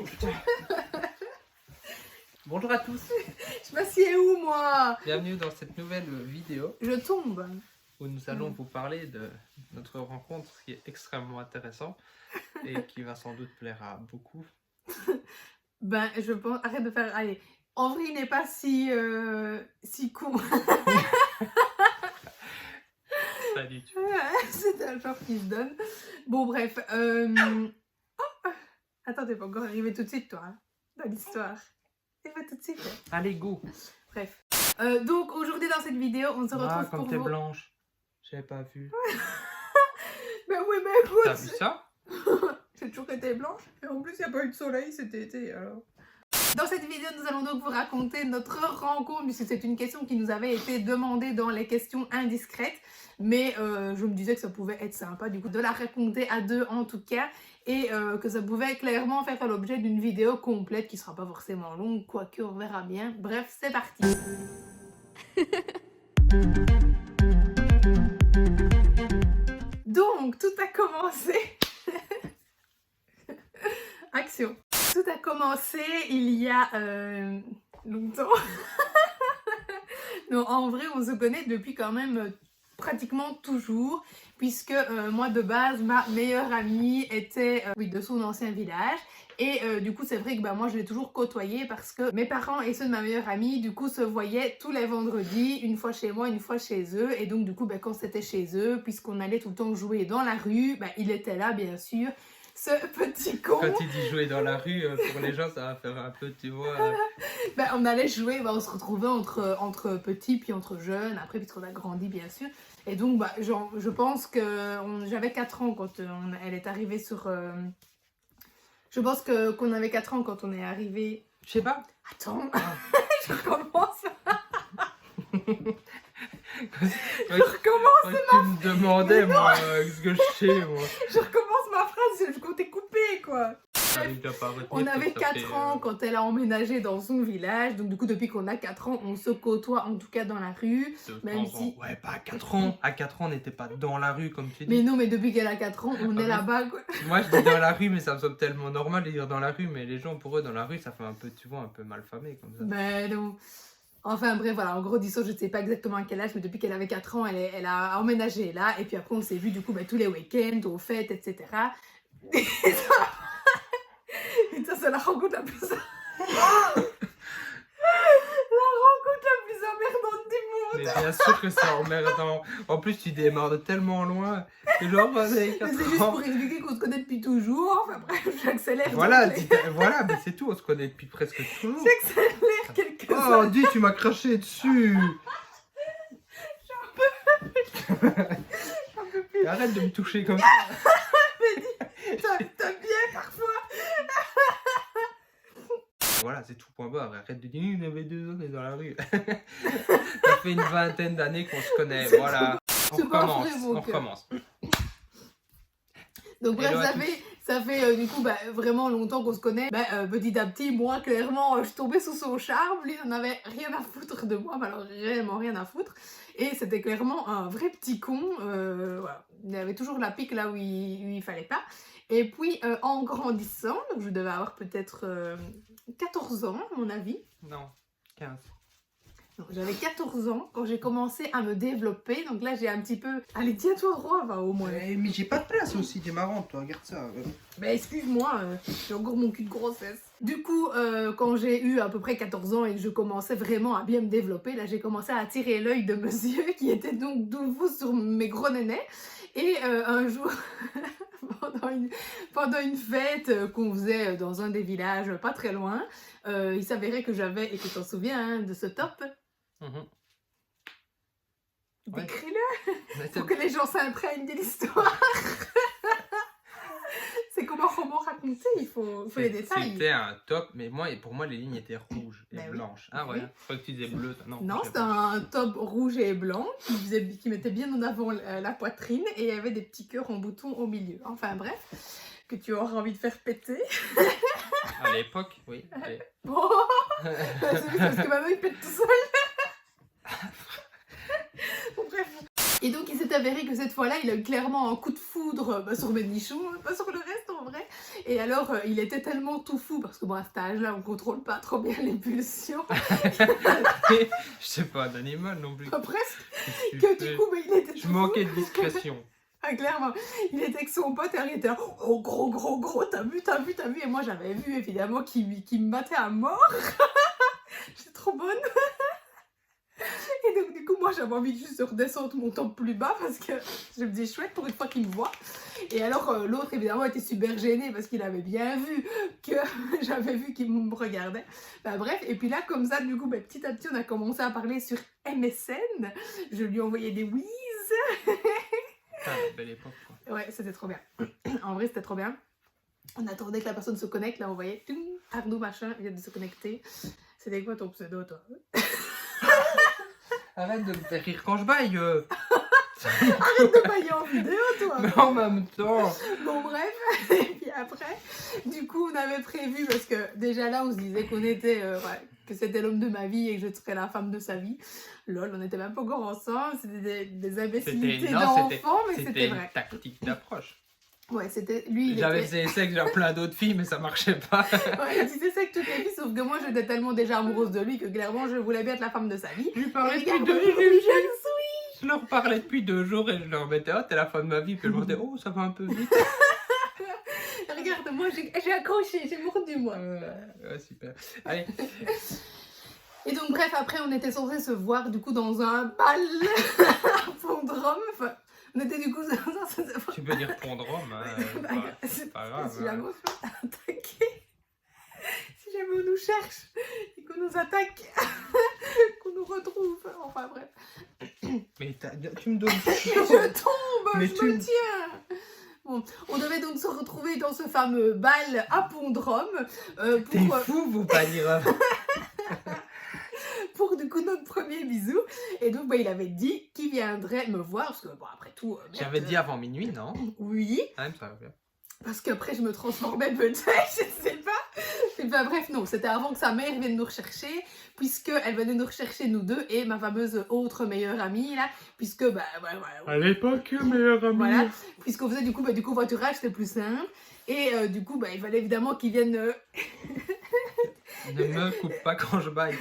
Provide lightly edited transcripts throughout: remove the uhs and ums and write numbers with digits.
putain. Bonjour à tous. Je m'assieds où, moi? Bienvenue dans cette nouvelle vidéo Je tombe. où nous allons vous parler de notre rencontre qui est extrêmement intéressant et qui va sans doute plaire à beaucoup. Ben, je pense... Arrête de faire... Allez. En vrai, il n'est pas si con. Salut. C'est un genre qui se donne. Bon, bref. Oh. Attends, t'es pas encore arrivé tout de suite, toi, hein, dans l'histoire. T'es pas tout de suite. Hein. Allez, go. Bref. Donc, aujourd'hui, dans cette vidéo, on se retrouve comme pour t'es vous... blanche. J'avais pas vu. Ben oui, mais écoute. T'as vu ça? J'ai toujours été blanche. Et en plus, il n'y a pas eu de soleil cet été, alors... Dans cette vidéo, nous allons donc vous raconter notre rencontre, puisque c'est une question qui nous avait été demandée dans les questions indiscrètes. Mais je me disais que ça pouvait être sympa, du coup, de la raconter à deux en tout cas. Et que ça pouvait clairement faire l'objet d'une vidéo complète qui sera pas forcément longue, quoique on verra bien. Bref, c'est parti. Donc, tout a commencé... Action. Tout a commencé il y a longtemps. Non, en vrai, on se connaît depuis quand même pratiquement toujours, puisque moi de base, ma meilleure amie était de son ancien village. Et du coup, c'est vrai que moi, je l'ai toujours côtoyée parce que mes parents et ceux de ma meilleure amie, du coup, se voyaient tous les vendredis, une fois chez moi, une fois chez eux. Et donc, du coup, quand c'était chez eux, puisqu'on allait tout le temps jouer dans la rue, il était là, bien sûr. Ce petit con. Quand il dit jouer dans la rue, pour les gens, ça va faire un peu, tu vois... On allait jouer, on se retrouvait entre petits puis entre jeunes, après puisqu'on a grandi bien sûr. Et donc je pense que j'avais 4 ans quand elle est arrivée sur... Je pense qu'on avait 4 ans quand on est arrivé... Je sais pas. Attends, je recommence. Je recommence tu me demandais, moi, ce que je sais, moi. Je recommence ma phrase, je comptais couper, quoi. On avait 4 ans quand elle a emménagé dans son village, donc du coup depuis qu'on a 4 ans, on se côtoie en tout cas dans la rue, même si... Ouais, pas à 4 ans, à 4 ans on n'était pas dans la rue comme tu dis. Mais non, mais depuis qu'elle a 4 ans, on est là-bas, quoi. Moi je dis dans la rue, mais ça me semble tellement normal de dire dans la rue, mais les gens pour eux dans la rue ça fait un peu, tu vois, un peu malfamé comme ça. Ben non. Enfin bref, voilà, en gros disons, je ne sais pas exactement à quel âge, mais depuis qu'elle avait 4 ans, elle a emménagé là, et puis après on s'est vu du coup tous les week-ends, aux fêtes, etc. Et ça, c'est la rencontre la plus... la rencontre la plus emmerdante du monde. Mais bien sûr que c'est emmerdant. En plus tu démarres de tellement loin. Et genre, vous avez 4 ans. C'est juste pour expliquer qu'on se connaît depuis toujours. Enfin bref, j'accélère. Voilà, voilà, mais c'est tout, on se connaît depuis presque toujours. J'accélère quelques Oh, dis, tu m'as craché dessus. J'en peux plus. Arrête de me toucher comme ça. Mais dis, t'as bien parfois. Voilà, c'est tout, point barre. Arrête de dire, il y avait 2 ans, on est dans la rue. Ça fait une vingtaine d'années qu'on se connaît, voilà. On recommence. Donc bref, ça fait du coup vraiment longtemps qu'on se connaît. Petit à petit, moi clairement, je tombais sous son charme. Lui, il n'en avait rien à foutre de moi, mais alors réellement rien à foutre. Et c'était clairement un vrai petit con. Voilà. Il avait toujours la pique là où il fallait pas. Et puis en grandissant, donc je devais avoir peut-être 14 ans à mon avis. Non, 15. J'avais 14 ans quand j'ai commencé à me développer, donc là j'ai un petit peu... Allez, tiens-toi droit, au moins. Mais j'ai pas de place aussi, t'es marrante, toi, regarde ça. Excuse-moi, j'ai encore mon cul de grossesse. Du coup, quand j'ai eu à peu près 14 ans et que je commençais vraiment à bien me développer, là j'ai commencé à attirer l'œil de monsieur qui était donc nouveau sur mes gros nénets. Et un jour, pendant une fête qu'on faisait dans un des villages pas très loin, il s'avérait que j'avais, et tu t'en souviens de ce top. Décris-le pour que les gens s'imprègnent de l'histoire. C'est comme un roman raconté, il faut les détails. C'était un top, mais pour moi les lignes étaient rouges et blanches. Ah ouais, je crois que tu disais bleu. Non, c'était un top rouge et blanc qui mettait bien en avant la poitrine et il y avait des petits cœurs en bouton au milieu. Enfin bref, que tu auras envie de faire péter. À l'époque, oui. Bon, c'est juste parce que maintenant il pète tout seul. Bon, bref. Et donc il s'est avéré que cette fois-là, il a eu clairement un coup de foudre sur mes nichons, pas sur le reste en vrai. Et alors, il était tellement tout fou, parce que bon, à cet âge-là, on contrôle pas trop bien les pulsions. Je sais pas d'animal non plus. Presque. Tu Que fais- du coup, il était Je tout fou. manquais de discrétion. Ah, clairement, il était avec son pote et il était là, oh gros, t'as vu. Et moi j'avais vu évidemment qu'il me battait à mort. J'étais trop bonne. Et donc du coup moi j'avais envie de juste de redescendre mon temps plus bas parce que je me disais chouette pour une fois qu'il me voit. Et alors l'autre évidemment était super gêné parce qu'il avait bien vu que j'avais vu qu'il me regardait. Bah, bref, et puis là comme ça du coup bah, petit à petit on a commencé à parler sur MSN. Je lui envoyais des whiz. Ah, belle époque quoi. Ouais, c'était trop bien. En vrai, c'était trop bien. On attendait que la personne se connecte, là on voyait Arnaud machin vient de se connecter. C'était quoi ton pseudo toi? Arrête de me faire rire quand je baille. Arrête de bailler en vidéo toi. Mais en même temps. Bon bref, et puis après, du coup on avait prévu, parce que déjà là on se disait qu'on était, que c'était l'homme de ma vie et que je serais la femme de sa vie. Lol, on n'était même pas encore ensemble, c'était des imbécilités d'enfants, mais c'était vrai. Une tactique d'approche. Ouais, c'était lui, il J'avais était... fait sexe avec plein d'autres filles, mais ça marchait pas. Ouais, il disait ça avec toutes les filles, sauf que moi j'étais tellement déjà amoureuse de lui que clairement je voulais bien être la femme de sa vie. Je lui parlais Et depuis regarde, 2 aujourd'hui, jours. je le suis. Je leur parlais depuis 2 jours et je leur mettais, oh, t'es la femme de ma vie. Puis je leur disais, oh, ça va un peu vite. Regarde, moi j'ai accroché, j'ai mordu moi. Ouais, super. Allez. Et donc bref, après on était censés se voir du coup dans un bal à Pont-de-Rome. Enfin, on était du coup censés se voir. Tu peux dire pondrome, hein, Bah, c'est pas grave. Si jamais on se fait attaquer, si jamais on nous cherche et qu'on nous attaque, qu'on nous retrouve, enfin bref. Mais tu me donnes Je tombe, Mais je tu- me tiens. Bon, on devait donc se retrouver dans ce fameux bal à Pont-de-Rome T'es fou, vous pas dire. pour du coup notre premier bisou. Et donc bah, il avait dit qu'il viendrait me voir, parce que bon après tout... merde, J'avais dit avant minuit, non? oui, Ah, ça va bien. parce qu'après je me transformais peut-être, je sais pas. Et bah, bref, non, c'était avant que sa mère vienne nous rechercher, puisqu'elle venait nous rechercher nous deux et ma fameuse autre meilleure amie là, puisque bah ouais, À l'époque, meilleure amie. voilà, puisqu'on faisait du coup covoiturage, c'était plus simple. Et du coup, bah, il fallait évidemment qu'ils viennent, Ne me coupe pas quand je baille.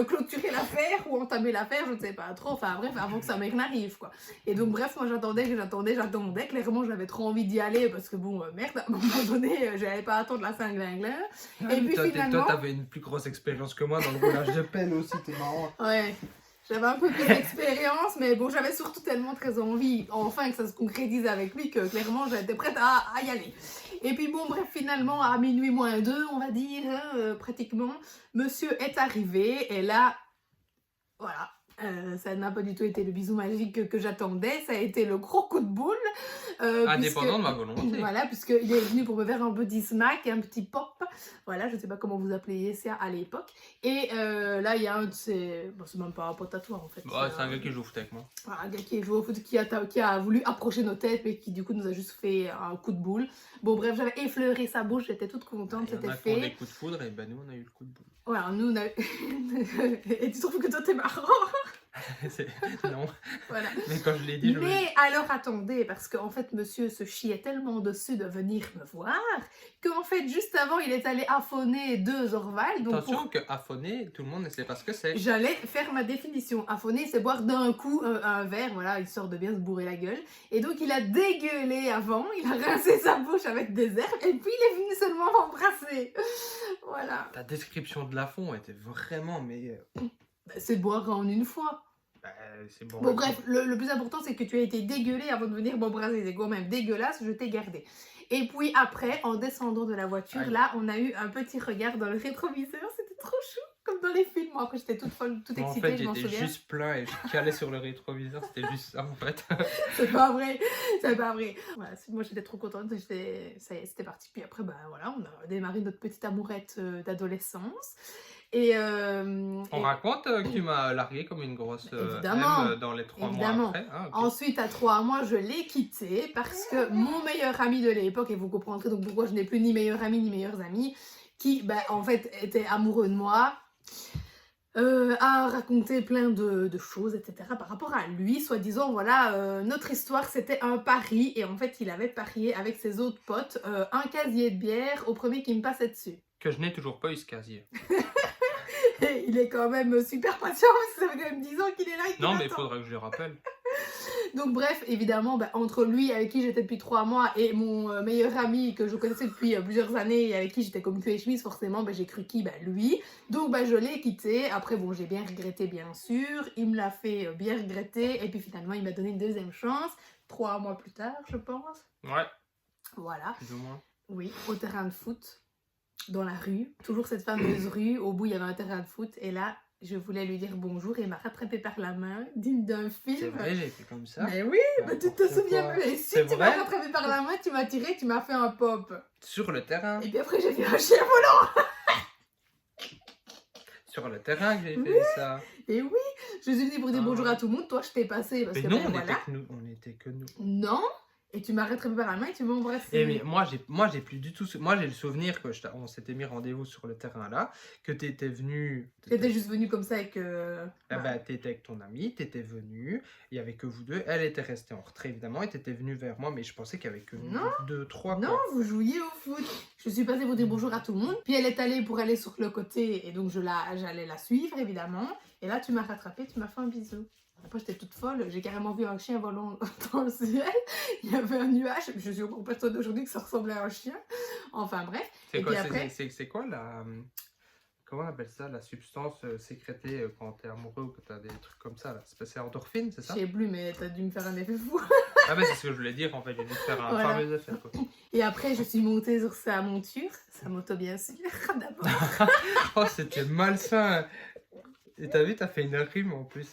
clôturer l'affaire ou entamer l'affaire, je ne sais pas trop. Enfin bref, avant que sa mère n'arrive quoi. Et donc bref, moi j'attendais. Clairement, j'avais trop envie d'y aller parce que bon, merde, à un moment donné, j'allais pas attendre la Saint-Glinglin. Et puis finalement... Toi, t'avais une plus grosse expérience que moi dans le roulage de pelle aussi, t'es marrant. Ouais. J'avais un peu plus d'expérience, mais bon, j'avais surtout tellement très envie, enfin, que ça se concrétise avec lui, que clairement, j'étais prête à y aller. Et puis bon, bref, finalement, à minuit moins 2, on va dire, pratiquement, monsieur est arrivé, et là, voilà. Ça n'a pas du tout été le bisou magique que j'attendais, ça a été le gros coup de boule. Indépendant de ma volonté. Voilà, puisqu'il est venu pour me faire un petit smack, un petit pop. Voilà, je sais pas comment vous appeliez ça à l'époque. Et là, il y a un de ces... Bon, c'est même pas un pote à toi en fait. Bah, c'est un gars qui joue au foot avec moi. Voilà, un gars qui joue au foot, qui a voulu approcher nos têtes, mais qui du coup nous a juste fait un coup de boule. Bon, bref, j'avais effleuré sa bouche, j'étais toute contente, Il y en c'était a qui ont fait. des coups de foudre et ben nous on a eu le coup de boule. Voilà, nous on a... Et tu trouves que toi t'es marrant? Non, Voilà. mais quand je l'ai dit, je Mais alors attendez, parce qu'en fait monsieur se chiait tellement dessus de venir me voir, qu'en fait juste avant il est allé affonner 2 Orval. Donc attention que affonner, tout le monde ne sait pas ce que c'est. j'allais faire ma définition. Affonner, c'est boire d'un coup un verre, voilà, histoire de bien se bourrer la gueule. Et donc il a dégueulé avant, il a rincé sa bouche avec des herbes, et puis il est venu seulement m'embrasser. Voilà. Ta description de Lafont était vraiment, mais... Bah, c'est boire en une fois. Bah, c'est bon. Bon bref, le plus important c'est que tu as été dégueulé avant de venir m'embrasser. C'est quand même dégueulasse, je t'ai gardé. Et puis après, en descendant de la voiture, Aïe. là, on a eu un petit regard dans le rétroviseur. C'était trop chou, comme dans les films. Moi, après, j'étais toute folle, toute Moi, en excitée, fait, je m'en j'étais souviens. juste plein et je calais sur le rétroviseur, c'était juste ça en fait. C'est pas vrai, c'est pas vrai. Voilà, moi, j'étais trop contente, ça y est, c'était parti. Puis après, bah voilà, on a démarré notre petite amourette d'adolescence. Et On raconte que tu m'as largué comme une grosse Évidemment. M dans les 3 Évidemment. mois après. Ah, ok. ensuite, à 3 mois, je l'ai quitté parce que mon meilleur ami de l'époque, et vous comprendrez donc pourquoi je n'ai plus ni meilleur ami ni meilleurs amis, qui, bah, en fait, était amoureux de moi. a raconté plein de choses, etc. par rapport à lui. Soi-disant, voilà, notre histoire, c'était un pari. Et en fait, il avait parié avec ses autres potes un casier de bière au premier qui me passait dessus. Que je n'ai toujours pas eu ce casier. Et il est quand même super patient, parce que ça fait quand même 10 ans qu'il est là et qu'il Non, mais il attend. faudra que je le rappelle. Donc bref, évidemment, entre lui avec qui j'étais depuis 3 mois et mon meilleur ami que je connaissais depuis plusieurs années et avec qui j'étais comme cul et chemise, forcément, j'ai cru qui lui. Donc je l'ai quitté. Après, bon, j'ai bien regretté, bien sûr. Il me l'a fait bien regretter. Et puis finalement, il m'a donné une deuxième chance. 3 mois plus tard, je pense. Ouais, Voilà. plus ou moins. Oui, au terrain de foot, dans la rue. Toujours cette fameuse rue. Au bout, il y avait un terrain de foot. Et là, je voulais lui dire bonjour et il m'a rattrapé par la main, digne d'un film. C'est vrai, j'ai fait comme ça. Mais oui, Bah, tu te souviens plus. Et si C'est tu m'as vrai rattrapé par la main, tu m'as tiré, tu m'as fait un pop. Sur le terrain. Et puis après, j'ai vu un chien volant. Sur le terrain que j'ai fait ça. Et oui, je suis venue pour dire bonjour à tout le monde. Toi, je t'ai passé parce Mais que non, voilà. on était que nous. Non. Et tu m'as rattrapé par la main et tu m'as embrassé. Et mais moi j'ai plus du tout moi j'ai le souvenir que on s'était mis rendez-vous sur le terrain là, que t'étais venu. T'étais juste venu comme ça avec. T'étais avec ton ami, t'étais venu, il y avait que vous deux, elle était restée en retrait évidemment, et t'étais venu vers moi, mais je pensais qu'il y avait que Non. 2, 3 Non, vous jouiez au foot. Je suis passée pour dire bonjour à tout le monde. Puis elle est allée pour aller sur le côté et donc j'allais la suivre évidemment. Et là, tu m'as rattrapé, tu m'as fait un bisou. Après, j'étais toute folle, j'ai carrément vu un chien volant dans le ciel. Il y avait un nuage, je suis encore persuadée aujourd'hui que ça ressemblait à un chien. Enfin bref. C'est Et quoi, puis après... c'est quoi la... Comment on appelle ça, la substance sécrétée quand t'es amoureux ou que t'as des trucs comme ça là? C'est endorphine, c'est ça? Je sais plus, mais t'as dû me faire un effet fou. Ah mais c'est ce que je voulais dire en fait, j'ai dû te faire un Voilà. fameux effet quoi. Et après, je suis montée sur sa monture, sa moto bien sûr, d'abord. Oh, c'était malsain. Et t'as vu, t'as fait une rime en plus.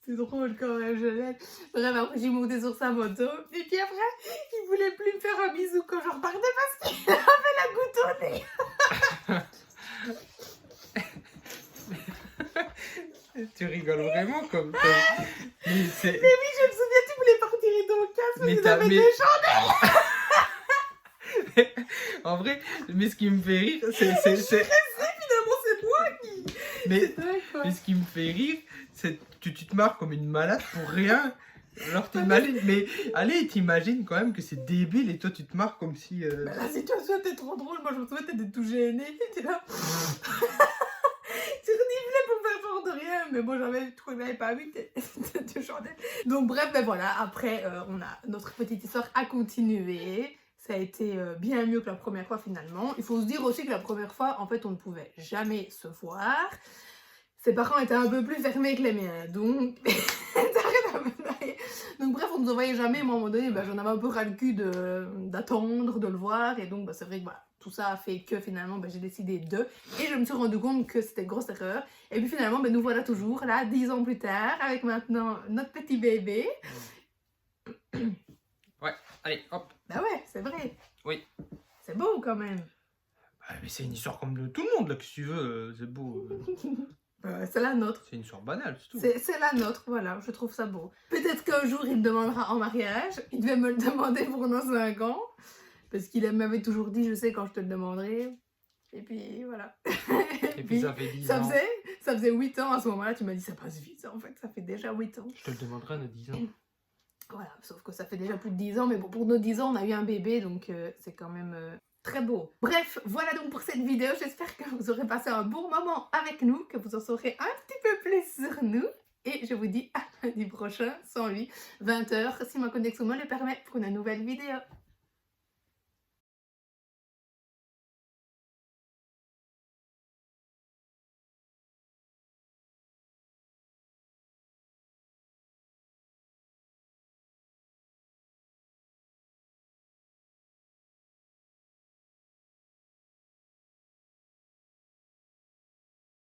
C'est drôle quand même, je l'aime. Bref, après, j'ai monté sur sa moto. Et puis après, il voulait plus me faire un bisou quand je repartais parce qu'il avait la goutte au nez. Tu rigoles vraiment comme... Mais c'est... Mais oui, je me souviens, tu voulais pas retirer ton casque parce que t'avais des chandelles. En vrai, mais ce qui me fait rire, c'est... Finalement, c'est moi qui... Mais C'est dingue, quoi. ce qui me fait rire, c'est que tu te marres comme une malade pour rien. Alors t'imagines, mais allez, t'imagines quand même que c'est débile et toi tu te marres comme si... Bah, la situation était trop drôle, moi je me souviens, t'étais tout gêné, t'étais là... Tu reniflais pour me faire genre de rien, mais moi j'avais pas vu que t'étais chandelle. Donc bref, ben voilà, après notre petite histoire a continué. Ça a été bien mieux que la première fois finalement. Il faut se dire aussi que la première fois, en fait, on ne pouvait jamais se voir. Ses parents étaient un peu plus fermés que les miens, donc... Donc bref, on ne se voyait jamais, moi à un moment donné, j'en avais un peu ras le cul d'attendre, de le voir, et donc c'est vrai que voilà, tout ça a fait que finalement j'ai décidé et je me suis rendu compte que c'était une grosse erreur, et puis finalement nous voilà toujours là, 10 ans plus tard, avec maintenant notre petit bébé. Ouais, allez, hop. Bah ouais, c'est vrai. Oui. C'est beau quand même. Bah, mais c'est une histoire comme de tout le monde là, que tu veux, c'est beau. C'est la nôtre. C'est une histoire banale, c'est tout. C'est la nôtre, voilà, je trouve ça beau. Peut-être qu'un jour il me demandera en mariage, il devait me le demander pour dans 5 ans, parce qu'il m'avait toujours dit, je sais quand je te le demanderai, et puis voilà. Et puis ça fait 10 ans. Ça faisait 8 ans à ce moment-là, tu m'as dit ça passe vite, en fait, ça fait déjà 8 ans. Je te le demanderai dans 10 ans. Voilà, sauf que ça fait déjà plus de 10 ans, mais bon, pour nos 10 ans, on a eu un bébé, donc c'est quand même... très beau. Bref, voilà donc pour cette vidéo. J'espère que vous aurez passé un bon moment avec nous, que vous en saurez un petit peu plus sur nous. Et je vous dis à lundi prochain, sans lui, 20 h, si ma connexion me le permet, pour une nouvelle vidéo.